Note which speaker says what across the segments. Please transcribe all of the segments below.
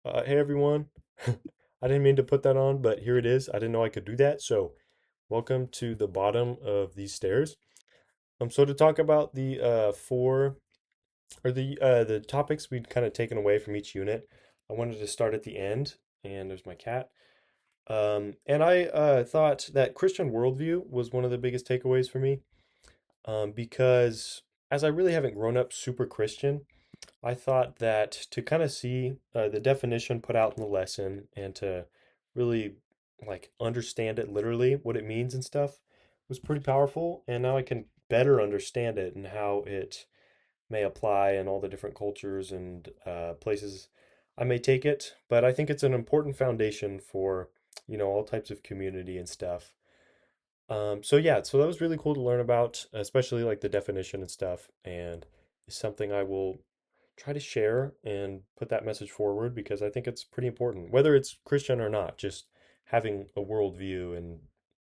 Speaker 1: Hey everyone. I didn't mean to put that on, but here it is. I didn't know I could do that. So, welcome to the bottom of these stairs. So to talk about the four or the topics we'd kind of taken away from each unit, I wanted to start at the end. And there's my cat. And I thought that Christian worldview was one of the biggest takeaways for me, because as I really haven't grown up super Christian, I thought that to kind of see the definition put out in the lesson and to really like understand it literally, what it means and stuff, was pretty powerful. And now I can better understand it and how it may apply in all the different cultures and places I may take it. But I think it's an important foundation for, all types of community and stuff. So yeah, so that was really cool to learn about, especially like the definition and stuff, and it's something I will try to share and put that message forward because I think it's pretty important, whether it's Christian or not, just having a worldview and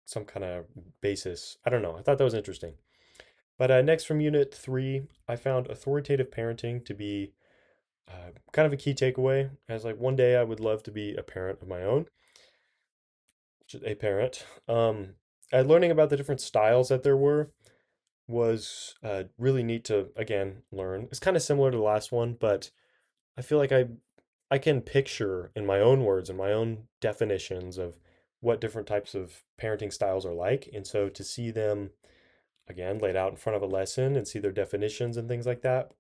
Speaker 1: some kind of basis. I don't know. I thought that was interesting. But next from Unit 3, I found authoritative parenting to be kind of a key takeaway. As like one day I would love to be a parent of my own, a parent. Learning about the different styles that there were was really neat to again learn. It's kind of similar to the last one, but I feel like I can picture in my own words and my own definitions of what different types of parenting styles are like. And so to see them again laid out in front of a lesson and see their definitions and things like that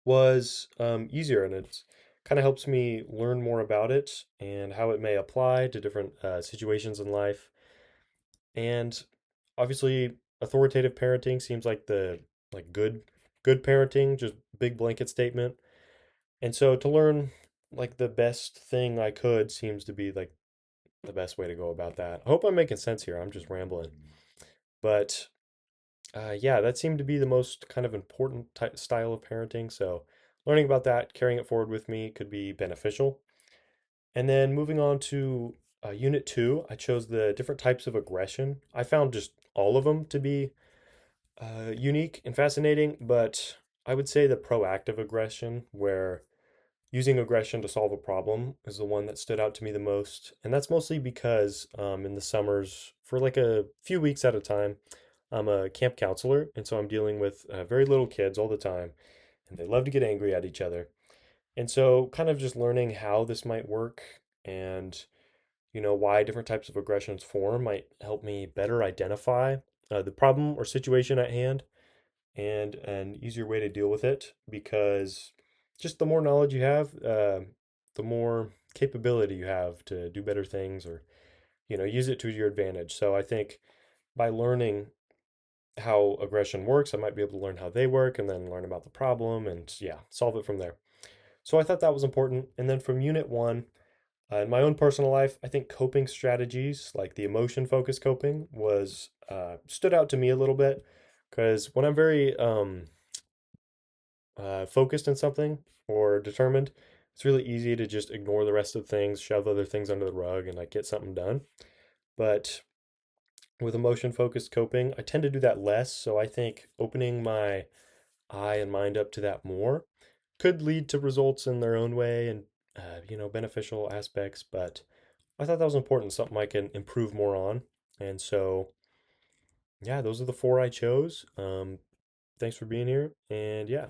Speaker 1: was easier. And it kind of helps me learn more about it and how it may apply to different situations in life. And obviously, authoritative parenting seems like the like good parenting, just big blanket statement. And so to learn like the best thing I could seems to be like the best way to go about that. I hope I'm making sense here. I'm just rambling. But yeah, that seemed to be the most kind of important type style of parenting. So learning about that, carrying it forward with me could be beneficial. And then moving on to Unit 2, I chose the different types of aggression. I found just all of them to be unique and fascinating, but I would say the proactive aggression, where using aggression to solve a problem, is the one that stood out to me the most. And that's mostly because in the summers, for like a few weeks at a time, I'm a camp counselor. And so I'm dealing with very little kids all the time, and they love to get angry at each other. And so, kind of just learning how this might work and why different types of aggressions form might help me better identify the problem or situation at hand and an easier way to deal with it, because just the more knowledge you have, the more capability you have to do better things or use it to your advantage. So I think by learning how aggression works, I might be able to learn how they work and then learn about the problem and yeah, solve it from there. So I thought that was important. And then from Unit 1, in my own personal life, I think coping strategies like the emotion focused coping was stood out to me a little bit, because when I'm very focused in something or determined, it's really easy to just ignore the rest of things, shove other things under the rug, and like get something done. But with emotion focused coping, I tend to do that less. So I think opening my eye and mind up to that more could lead to results in their own way and beneficial aspects. But I thought that was important, something I can improve more on. And so yeah, those are the four I chose. Thanks for being here, and yeah.